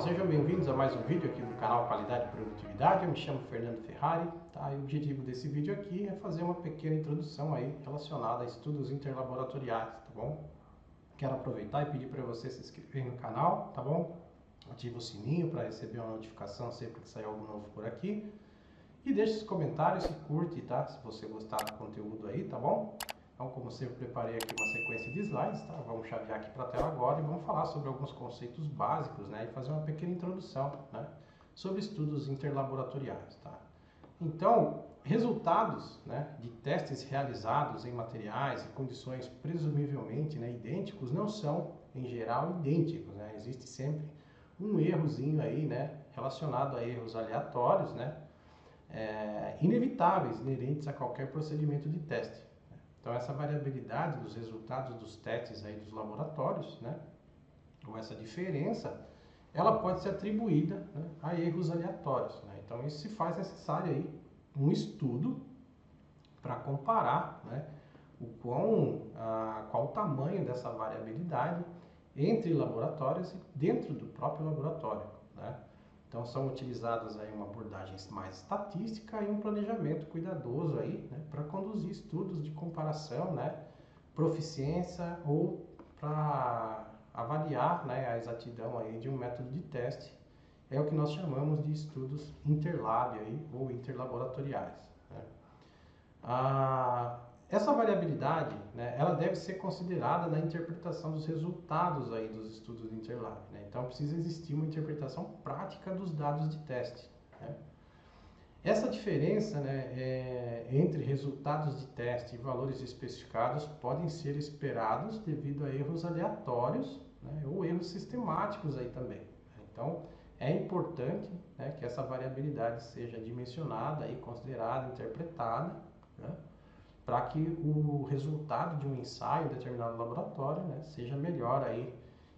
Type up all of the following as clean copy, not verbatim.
sejam bem-vindos a mais um vídeo aqui do canal Qualidade e Produtividade. Eu me chamo Fernando Ferrari, tá? E o objetivo desse vídeo aqui é fazer uma pequena introdução aí relacionada a estudos interlaboratoriais, tá bom? Quero aproveitar e pedir para você se inscrever no canal, tá bom? Ativa o sininho para receber uma notificação sempre que sair algo novo por aqui. E deixe os comentários e curte, tá? Se você gostar do conteúdo aí, tá bom? Então, como sempre, preparei aqui uma sequência de slides, tá? Vamos chavear aqui para a tela agora e vamos falar sobre alguns conceitos básicos, né? E fazer uma pequena introdução, né? Sobre estudos interlaboratoriais, tá? Então, resultados, né, de testes realizados em materiais e condições presumivelmente, né, idênticos não são, em geral, idênticos, né? Existe sempre um errozinho aí, né? Relacionado a erros aleatórios, né? Inevitáveis, inerentes a qualquer procedimento de teste. Então, essa variabilidade dos resultados dos testes aí dos laboratórios, né, ou essa diferença, ela pode ser atribuída, né, a erros aleatórios, né? Então, isso se faz necessário aí um estudo para comparar, né, qual o tamanho dessa variabilidade entre laboratórios e dentro do próprio laboratório, né? Então são utilizadas aí uma abordagem mais estatística e um planejamento cuidadoso aí, né, para conduzir estudos de comparação, né, proficiência ou para avaliar, né, a exatidão aí de um método de teste. É o que nós chamamos de estudos interlab aí, ou interlaboratoriais, né? Essa variabilidade, né, ela deve ser considerada na interpretação dos resultados aí dos estudos de interlab, né? Então precisa existir uma interpretação prática dos dados de teste, né? Essa diferença, né, entre resultados de teste e valores especificados podem ser esperados devido a erros aleatórios, né, ou erros sistemáticos aí também. Então é importante, né, que essa variabilidade seja dimensionada e considerada, interpretada, né, para que o resultado de um ensaio em determinado laboratório, né, seja melhor aí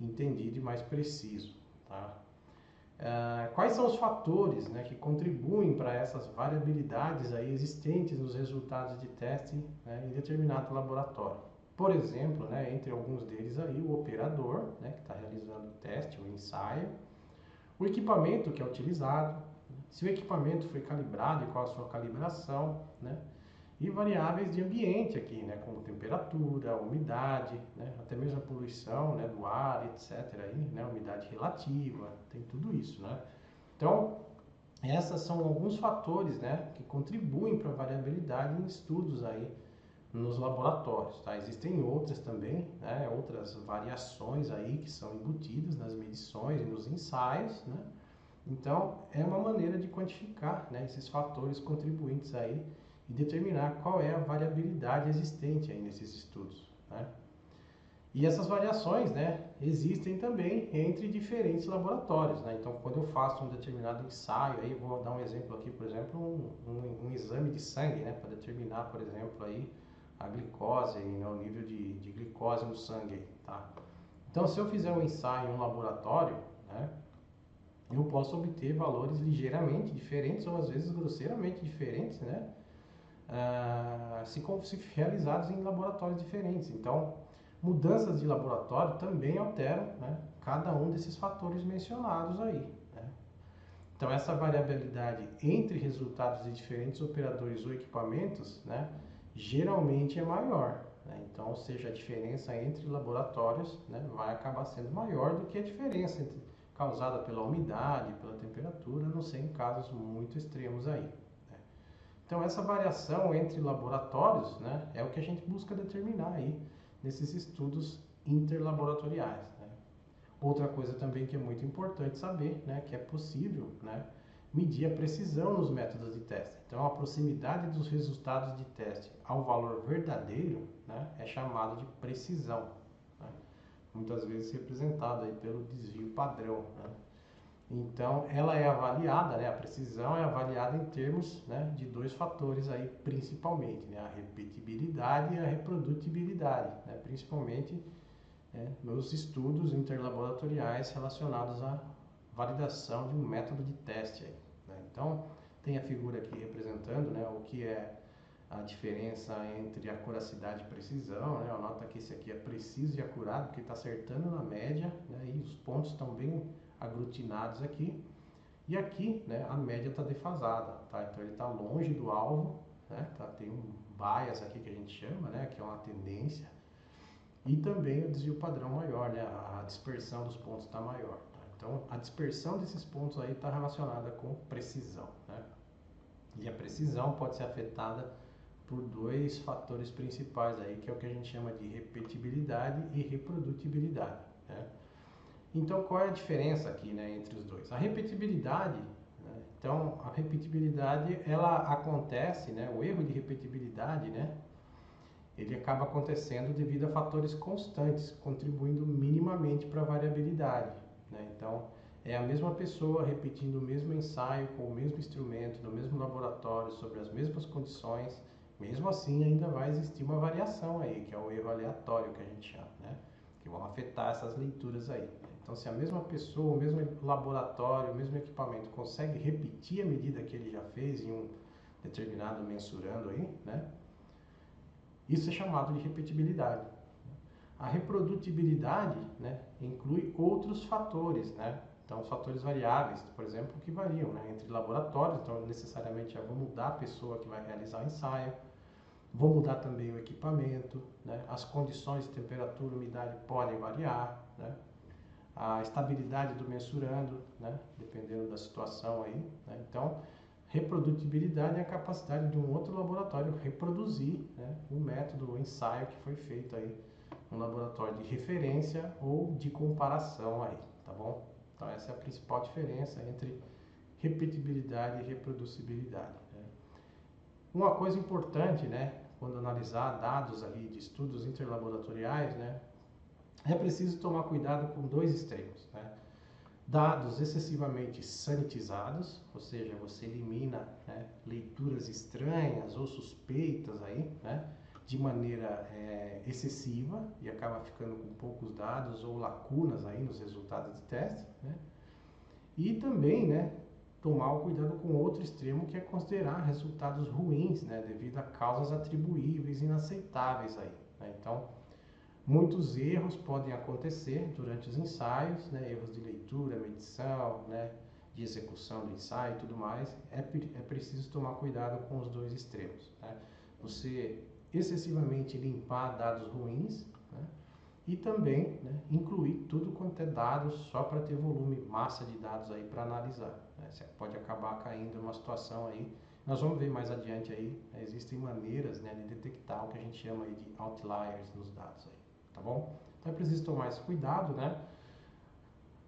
entendido e mais preciso, tá? Quais são os fatores, né, que contribuem para essas variabilidades aí existentes nos resultados de teste, né, em determinado laboratório? Por exemplo, né, entre alguns deles aí, o operador, né, que está realizando o teste, o ensaio, o equipamento que é utilizado, se o equipamento foi calibrado e qual a sua calibração, né? E variáveis de ambiente aqui, né, como temperatura, umidade, né, até mesmo a poluição, né, do ar, etc. Aí, né, umidade relativa, tem tudo isso, né? Então, essas são alguns fatores, né, que contribuem para a variabilidade em estudos aí nos laboratórios, tá? Existem outras também, né, outras variações aí que são embutidas nas medições e nos ensaios, né? Então, é uma maneira de quantificar, né, esses fatores contribuintes aí e determinar qual é a variabilidade existente aí nesses estudos, né? E essas variações, né, existem também entre diferentes laboratórios, né? Então, quando eu faço um determinado ensaio, aí vou dar um exemplo aqui, por exemplo, um exame de sangue, né, para determinar, por exemplo, aí a glicose, né, o nível de glicose no sangue, tá? Então, se eu fizer um ensaio em um laboratório, né, eu posso obter valores ligeiramente diferentes ou às vezes grosseiramente diferentes, né? Se realizados em laboratórios diferentes. Então, mudanças de laboratório também alteram, né, cada um desses fatores mencionados aí, né? Então, essa variabilidade entre resultados de diferentes operadores ou equipamentos, né, geralmente é maior, né? Então, ou seja, a diferença entre laboratórios, né, vai acabar sendo maior do que a diferença causada pela umidade, pela temperatura, a não ser em casos muito extremos aí. Então, essa variação entre laboratórios, né, é o que a gente busca determinar aí nesses estudos interlaboratoriais, né? Outra coisa também que é muito importante saber, né, que é possível, né, medir a precisão nos métodos de teste. Então, a proximidade dos resultados de teste ao valor verdadeiro, né, é chamado de precisão, né? Muitas vezes representado aí pelo desvio padrão, né? Então, ela é avaliada, né, a precisão é avaliada em termos, né, de dois fatores aí, principalmente, né, a repetibilidade e a reprodutibilidade, né, principalmente, né, nos estudos interlaboratoriais relacionados à validação de um método de teste aí, né? Então, tem a figura aqui representando, né, o que é a diferença entre acuracidade e precisão, né? Nota que esse aqui é preciso e acurado, porque está acertando na média, né, e os pontos estão bem aglutinados aqui. E aqui, né, a média está defasada, tá? Então ele está longe do alvo, né? Tem um bias aqui que a gente chama, né, que é uma tendência. E também o desvio padrão maior, né? A dispersão dos pontos está maior. Tá? Então a dispersão desses pontos aí está relacionada com precisão, né? E a precisão pode ser afetada por dois fatores principais aí, que é o que a gente chama de repetibilidade e reprodutibilidade, né? Então, qual é a diferença aqui, né, entre os dois? A repetibilidade, né, então, a repetibilidade, ela acontece, né, o erro de repetibilidade, né, ele acaba acontecendo devido a fatores constantes, contribuindo minimamente para a variabilidade, né? Então, é a mesma pessoa repetindo o mesmo ensaio, com o mesmo instrumento, no mesmo laboratório, sobre as mesmas condições, mesmo assim ainda vai existir uma variação aí, que é o erro aleatório que a gente chama, né? Que vão afetar essas leituras aí. Então, se a mesma pessoa, o mesmo laboratório, o mesmo equipamento consegue repetir a medida que ele já fez em um determinado mensurando aí, né? Isso é chamado de repetibilidade. A reprodutibilidade, né, inclui outros fatores, né? Então, os fatores variáveis, por exemplo, que variam, né, entre laboratórios. Então, necessariamente eu vou mudar a pessoa que vai realizar o ensaio, vou mudar também o equipamento, né? As condições de temperatura e umidade podem variar, né? A estabilidade do mensurando, né, dependendo da situação aí, né? Então, reprodutibilidade é a capacidade de um outro laboratório reproduzir, né, o método, o ensaio que foi feito aí no laboratório de referência ou de comparação aí, tá bom? Então, essa é a principal diferença entre repetibilidade e reproducibilidade, né? Uma coisa importante, né, quando analisar dados aí de estudos interlaboratoriais, né, é preciso tomar cuidado com dois extremos, né? Dados excessivamente sanitizados, ou seja, você elimina, né, leituras estranhas ou suspeitas aí, né, de maneira excessiva e acaba ficando com poucos dados ou lacunas aí nos resultados de teste, né? E também, né, tomar o cuidado com outro extremo, que é considerar resultados ruins, né, devido a causas atribuíveis inaceitáveis aí, né? Então, muitos erros podem acontecer durante os ensaios, né? Erros de leitura, medição, né? De execução do ensaio e tudo mais. É preciso tomar cuidado com os dois extremos, né? Você excessivamente limpar dados ruins, né? E também, né, incluir tudo quanto é dados só para ter volume, massa de dados aí para analisar, né? Você pode acabar caindo numa situação aí. Nós vamos ver mais adiante aí, né? Existem maneiras, né, de detectar o que a gente chama aí de outliers nos dados aí. Tá bom? Então é preciso tomar esse cuidado, né?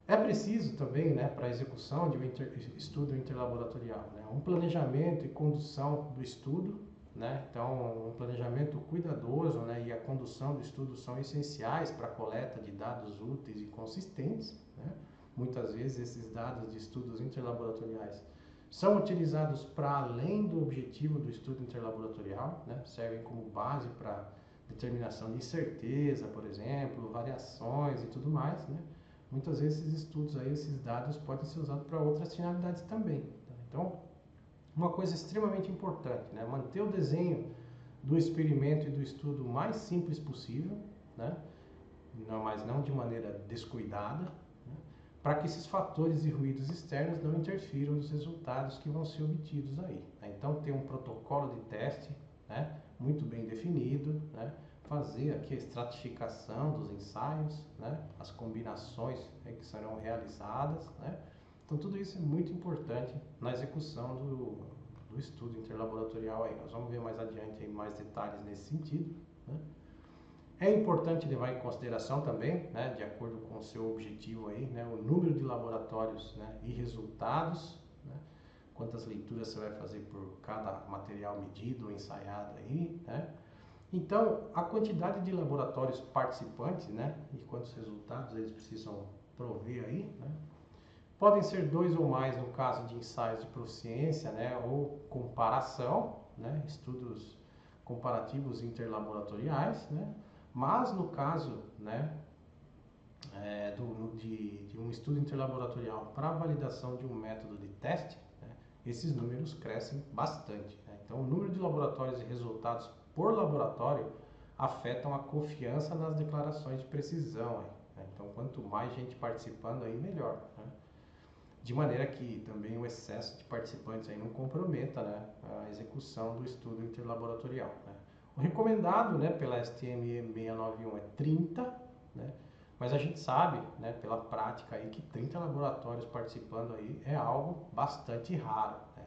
É preciso também, né, para a execução de um estudo interlaboratorial, né, um planejamento e condução do estudo, né? Então, um planejamento cuidadoso, né, e a condução do estudo são essenciais para a coleta de dados úteis e consistentes, né? Muitas vezes esses dados de estudos interlaboratoriais são utilizados para além do objetivo do estudo interlaboratorial, né? Servem como base para determinação de incerteza, por exemplo, variações e tudo mais, né? Muitas vezes esses estudos aí, esses dados podem ser usados para outras finalidades também, tá? Então, uma coisa extremamente importante, né? Manter o desenho do experimento e do estudo o mais simples possível, né? Mas não de maneira descuidada, né? Para que esses fatores e ruídos externos não interfiram nos resultados que vão ser obtidos aí, né? Então, ter um protocolo de teste, né, muito bem definido, né? Fazer aqui a estratificação dos ensaios, né? As combinações, né, que serão realizadas, né? Então, tudo isso é muito importante na execução do estudo interlaboratorial aí. Nós vamos ver mais adiante aí mais detalhes nesse sentido, né? É importante levar em consideração também, né, de acordo com o seu objetivo aí, né, o número de laboratórios, né, e resultados, né? Quantas leituras você vai fazer por cada material medido ou ensaiado aí, né? Então, a quantidade de laboratórios participantes, né, e quantos resultados eles precisam prover aí, né? Podem ser 2 ou mais no caso de ensaios de proficiência, né, ou comparação, né, estudos comparativos interlaboratoriais, né? Mas no caso, né, de um estudo interlaboratorial para validação de um método de teste, né, esses números crescem bastante, né? Então, o número de laboratórios e resultados por laboratório afetam a confiança nas declarações de precisão aí, né? Então, quanto mais gente participando aí, melhor, né? de maneira que também o excesso de participantes aí não comprometa, né, a execução do estudo interlaboratorial, né. O recomendado, né, pela STM 691 é 30, né, mas a gente sabe, né, pela prática aí que 30 laboratórios participando aí é algo bastante raro, né.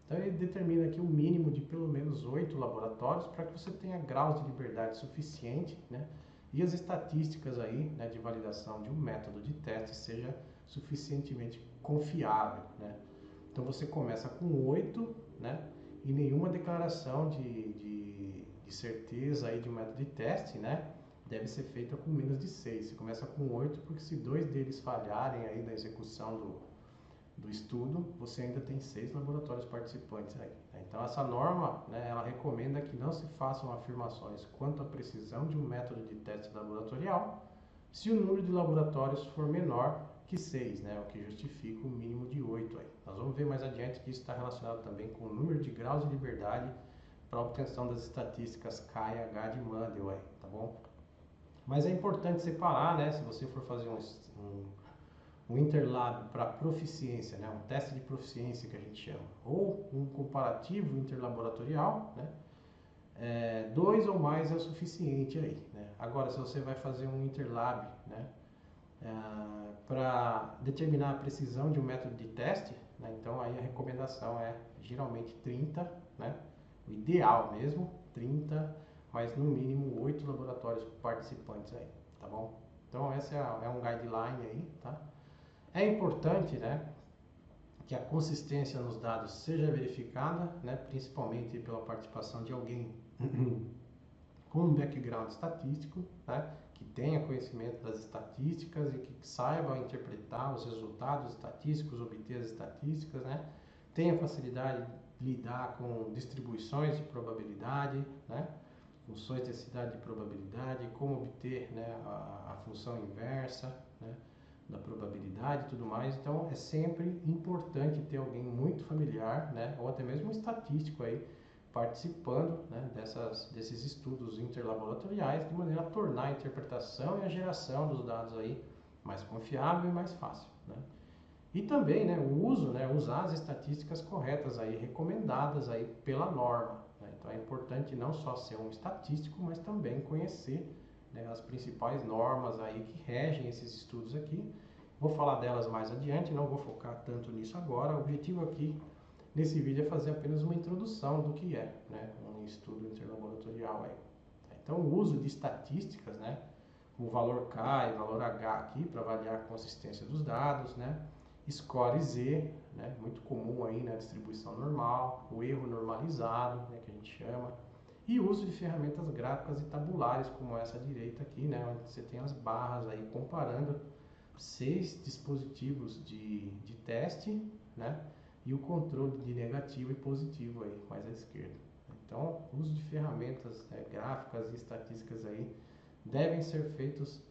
Então ele determina aqui um mínimo de pelo menos 8 laboratórios para que você tenha graus de liberdade suficiente, né, e as estatísticas aí, né, de validação de um método de teste seja suficientemente confiável, né. Então você começa com 8, né, e nenhuma declaração de certeza aí de um método de teste, né, deve ser feita com menos de 6. Você começa com 8 porque se 2 deles falharem aí da execução do estudo, você ainda tem 6 laboratórios participantes aí, né? Então essa norma, né, ela recomenda que não se façam afirmações quanto à precisão de um método de teste laboratorial se o número de laboratórios for menor que 6, né, o que justifica o mínimo de 8 aí. Nós vamos ver mais adiante que isso está relacionado também com o número de graus de liberdade para a obtenção das estatísticas KH de Mundell aí, tá bom? Mas é importante separar, né, se você for fazer um interlab para proficiência, né, um teste de proficiência que a gente chama, ou um comparativo interlaboratorial, né, 2 ou mais é o suficiente aí, né. Agora, se você vai fazer um interlab, né, para determinar a precisão de um método de teste, né, então aí a recomendação é geralmente 30, né, o ideal mesmo, 30, mas no mínimo 8 laboratórios participantes aí, tá bom? Então esse é um guideline aí, tá? É importante, né, que a consistência nos dados seja verificada, né, principalmente pela participação de alguém com um background estatístico, né, que tenha conhecimento das estatísticas e que saiba interpretar os resultados estatísticos, obter as estatísticas, né, tenha facilidade de lidar com distribuições de probabilidade, né, funções de densidade de probabilidade, como obter, né, a função inversa, né, da probabilidade e tudo mais. Então é sempre importante ter alguém muito familiar, né, ou até mesmo um estatístico aí participando, né, desses estudos interlaboratoriais, de maneira a tornar a interpretação e a geração dos dados aí mais confiável e mais fácil, né. E também, né, o uso, né, usar as estatísticas corretas aí, recomendadas aí pela norma, né. Então é importante não só ser um estatístico, mas também conhecer, né, as principais normas aí que regem esses estudos aqui. Vou falar delas mais adiante, não vou focar tanto nisso agora. O objetivo aqui nesse vídeo é fazer apenas uma introdução do que é, né, um estudo interlaboratorial aí. Então o uso de estatísticas, né, o valor K e valor H aqui para avaliar a consistência dos dados, né, score Z, né, muito comum aí na distribuição normal, o erro normalizado, né, que a gente chama, e o uso de ferramentas gráficas e tabulares, como essa direita aqui, né, onde você tem as barras aí comparando 6 dispositivos de teste, né, e o controle de negativo e positivo aí, mais à esquerda. Então, o uso de ferramentas, né, gráficas e estatísticas aí devem ser feitos,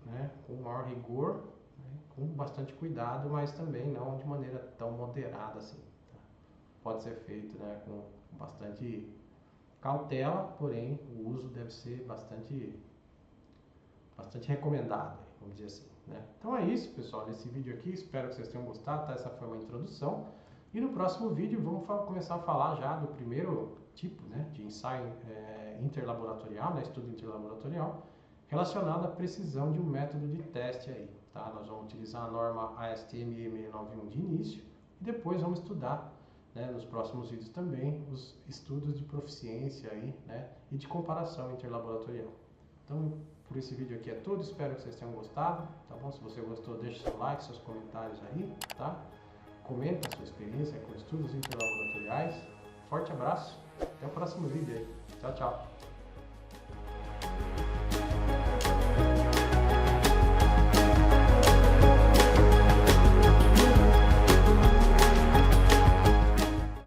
né, com maior rigor, né, com bastante cuidado, mas também não de maneira tão moderada assim, tá? Pode ser feito, né, com bastante cautela, porém o uso deve ser bastante recomendado, vamos dizer assim, né? Então é isso, pessoal, nesse vídeo aqui, espero que vocês tenham gostado, tá? Essa foi uma introdução, e no próximo vídeo vamos começar a falar já do primeiro tipo, né, de ensaio interlaboratorial, né, estudo interlaboratorial, relacionado à precisão de um método de teste aí, tá? Nós vamos utilizar a norma ASTM 691 de início, e depois vamos estudar, né, nos próximos vídeos também, os estudos de proficiência aí, né, e de comparação interlaboratorial. Então, por esse vídeo aqui é tudo, espero que vocês tenham gostado, tá bom? Se você gostou, deixe seu like, seus comentários aí, tá? Comenta a sua experiência com estudos interlaboratoriais. Forte abraço, até o próximo vídeo aí. Tchau, tchau.